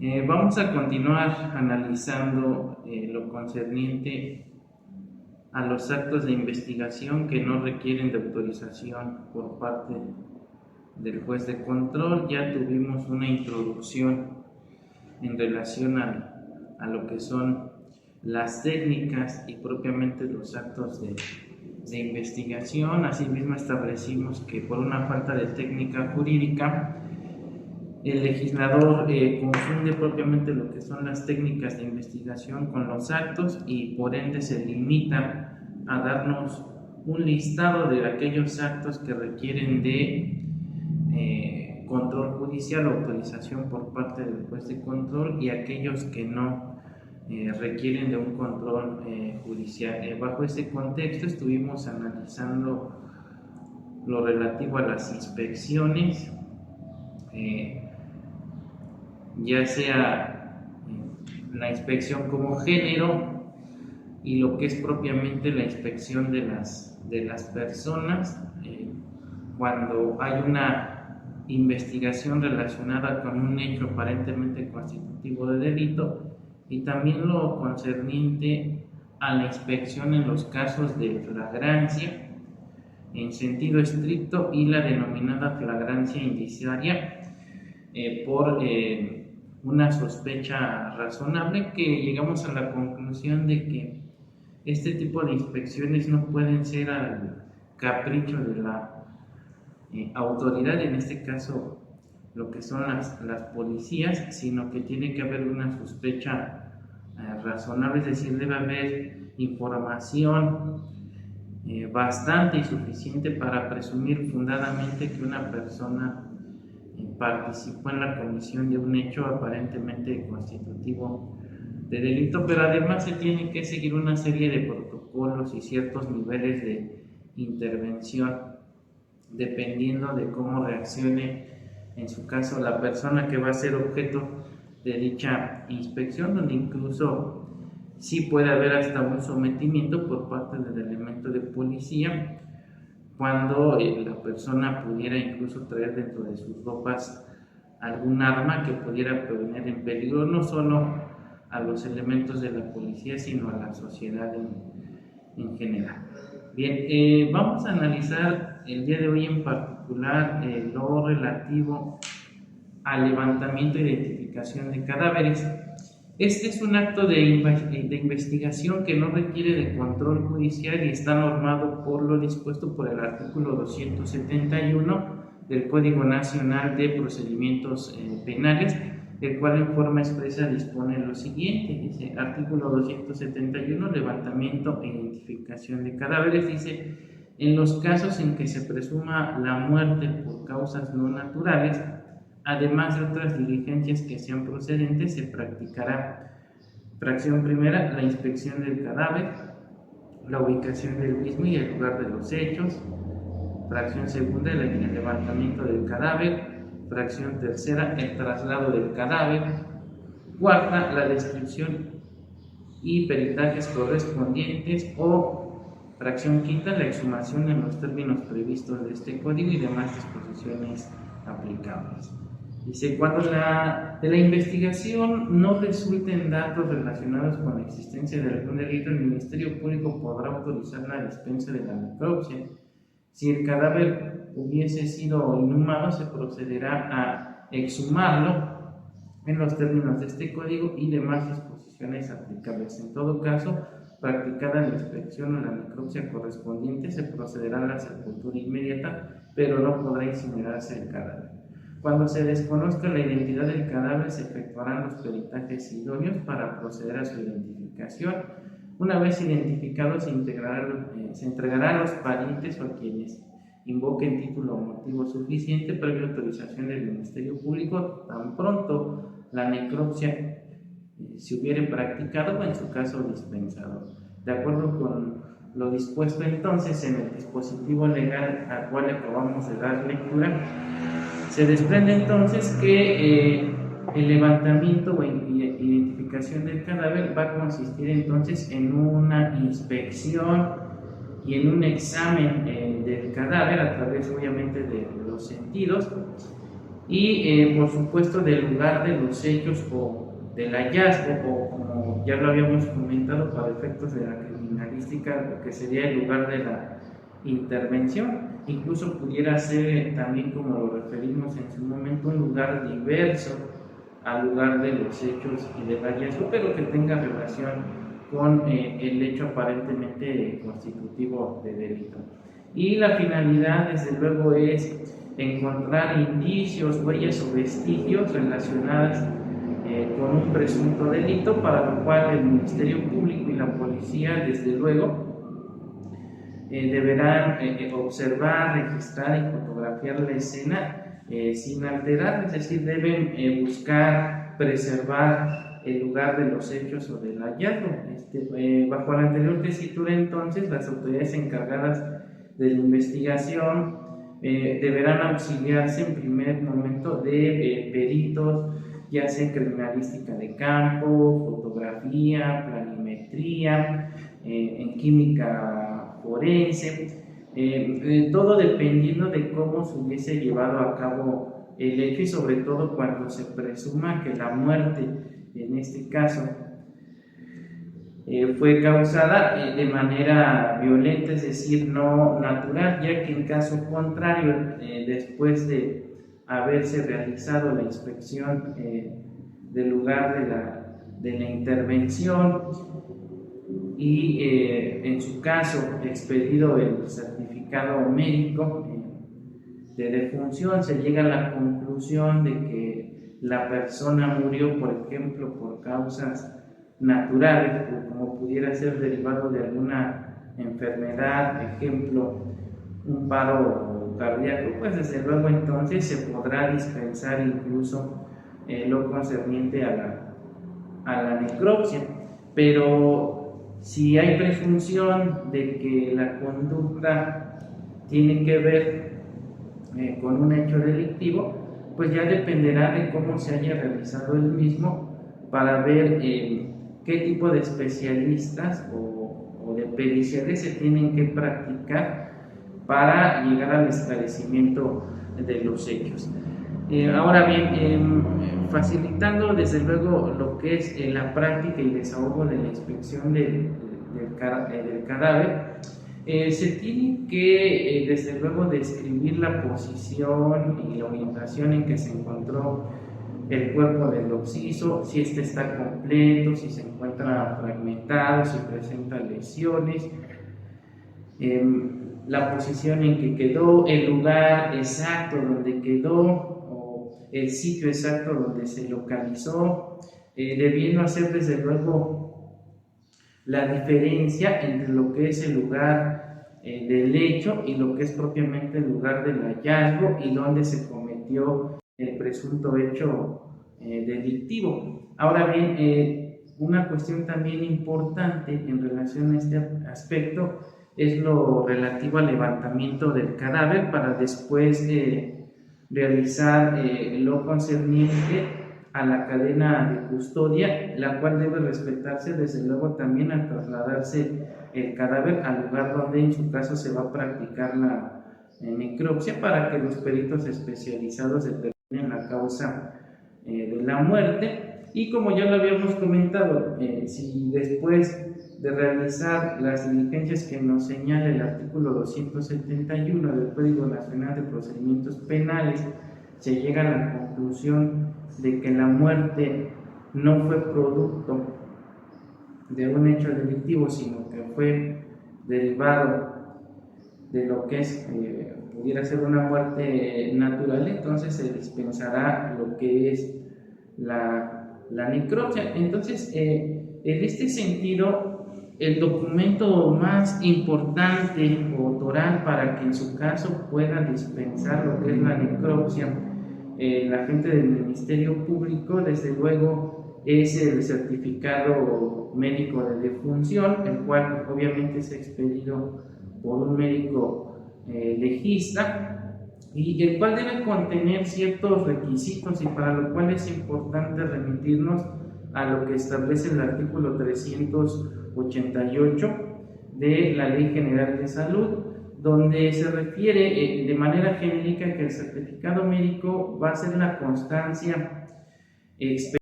Vamos a continuar analizando lo concerniente a los actos de investigación que no requieren de autorización por parte del juez de control. Ya tuvimos una introducción en relación a lo que son las técnicas y propiamente los actos de investigación. Asimismo establecimos que por una falta de técnica jurídica el legislador confunde propiamente lo que son las técnicas de investigación con los actos y por ende se limita a darnos un listado de aquellos actos que requieren de control judicial o autorización por parte del juez de control y aquellos que no requieren de un control judicial. Bajo ese contexto estuvimos analizando lo relativo a las inspecciones, ya sea la inspección como género y lo que es propiamente la inspección de las personas cuando hay una investigación relacionada con un hecho aparentemente constitutivo de delito, y también lo concerniente a la inspección en los casos de flagrancia en sentido estricto y la denominada flagrancia indiciaria por una sospecha razonable, que llegamos a la conclusión de que este tipo de inspecciones no pueden ser al capricho de la autoridad, en este caso lo que son las policías, sino que tiene que haber una sospecha razonable, es decir, debe haber información bastante y suficiente para presumir fundadamente que una persona participó en la comisión de un hecho aparentemente constitutivo de delito, pero además se tiene que seguir una serie de protocolos y ciertos niveles de intervención dependiendo de cómo reaccione en su caso la persona que va a ser objeto de dicha inspección, donde incluso sí puede haber hasta un sometimiento por parte del elemento de policía cuando la persona pudiera incluso traer dentro de sus ropas algún arma que pudiera poner en peligro no solo a los elementos de la policía, sino a la sociedad en general. Bien, vamos a analizar el día de hoy en particular lo relativo al levantamiento e identificación de cadáveres. Este es un acto de investigación que no requiere de control judicial y está normado por lo dispuesto por el artículo 271 del Código Nacional de Procedimientos Penales, el cual en forma expresa dispone lo siguiente. Dice, artículo 271, levantamiento e identificación de cadáveres, dice, en los casos en que se presuma la muerte por causas no naturales, además de otras diligencias que sean procedentes, se practicará, fracción primera, la inspección del cadáver, la ubicación del mismo y el lugar de los hechos, fracción segunda, el levantamiento del cadáver, fracción tercera, el traslado del cadáver, cuarta, la descripción y peritajes correspondientes, o fracción quinta, la exhumación en los términos previstos de este código y demás disposiciones aplicables. Dice, cuando de la investigación no resulten datos relacionados con la existencia de algún delito, el Ministerio Público podrá autorizar la dispensa de la necropsia. Si el cadáver hubiese sido inhumado, se procederá a exhumarlo en los términos de este código y demás disposiciones aplicables. En todo caso, practicada la inspección o la necropsia correspondiente, se procederá a la sepultura inmediata, pero no podrá incinerarse el cadáver. Cuando se desconozca la identidad del cadáver, se efectuarán los peritajes idóneos para proceder a su identificación. Una vez identificado, se entregará a los parientes o a quienes invoquen título o motivo suficiente previa autorización del Ministerio Público, tan pronto la necropsia se hubiere practicado o en su caso dispensado. De acuerdo con lo dispuesto entonces en el dispositivo legal al cual acabamos de dar lectura, se desprende entonces que el levantamiento o identificación del cadáver va a consistir entonces en una inspección y en un examen del cadáver a través obviamente de los sentidos, y por supuesto del lugar de los hechos o del hallazgo, o como ya lo habíamos comentado para efectos de la criminalística, lo que sería el lugar de la intervención. Incluso pudiera ser también, como lo referimos en su momento, un lugar diverso al lugar de los hechos y del hallazgo, pero que tenga relación con el hecho aparentemente constitutivo de delito. Y la finalidad, desde luego, es encontrar indicios, huellas o vestigios relacionadas con un presunto delito, para lo cual el Ministerio Público y la policía, desde luego, deberán observar, registrar y fotografiar la escena sin alterar, es decir, deben buscar preservar el lugar de los hechos o del hallazgo. Bajo la anterior tesitura, entonces, las autoridades encargadas de la investigación deberán auxiliarse en primer momento de peritos, ya sea en criminalística de campo, fotografía, planimetría, en química forense, todo dependiendo de cómo se hubiese llevado a cabo el hecho, y sobre todo cuando se presuma que la muerte, en este caso, fue causada de manera violenta, es decir, no natural, ya que en caso contrario, después de haberse realizado la inspección del lugar de la intervención y en su caso expedido el certificado médico de defunción, se llega a la conclusión de que la persona murió, por ejemplo, por causas naturales, como pudiera ser derivado de alguna enfermedad, ejemplo, un paro cardíaco, pues desde luego entonces se podrá dispensar incluso lo concerniente a la necropsia. Pero si hay presunción de que la conducta tiene que ver con un hecho delictivo, pues ya dependerá de cómo se haya realizado el mismo, para ver qué tipo de especialistas o de periciales se tienen que practicar para llegar al esclarecimiento de los hechos. Ahora bien, facilitando desde luego lo que es la práctica y desahogo de la inspección del cadáver, se tiene que desde luego describir la posición y la orientación en que se encontró el cuerpo del occiso, si este está completo, si se encuentra fragmentado, si presenta lesiones, la posición en que quedó, el lugar exacto donde quedó o el sitio exacto donde se localizó, debiendo hacer desde luego la diferencia entre lo que es el lugar del hecho y lo que es propiamente el lugar del hallazgo y donde se cometió el presunto hecho delictivo. Ahora bien, una cuestión también importante en relación a este aspecto es lo relativo al levantamiento del cadáver, para después realizar lo concerniente a la cadena de custodia, la cual debe respetarse desde luego también al trasladarse el cadáver al lugar donde en su caso se va a practicar la necropsia, para que los peritos especializados determinen la causa de la muerte. Y como ya lo habíamos comentado, si después de realizar las diligencias que nos señala el artículo 271 del Código Nacional de Procedimientos Penales, se llega a la conclusión de que la muerte no fue producto de un hecho delictivo, sino que fue derivado de lo que es, pudiera ser una muerte natural, entonces se dispensará lo que es la necropsia. Entonces, en este sentido, el documento más importante o oral para que en su caso pueda dispensar lo que es la necropsia, la gente del Ministerio Público, desde luego, es el certificado médico de defunción, el cual obviamente es expedido por un médico legista, y el cual debe contener ciertos requisitos, y para lo cual es importante remitirnos a lo que establece el artículo 388 de la Ley General de Salud, donde se refiere de manera genérica que el certificado médico va a ser la constancia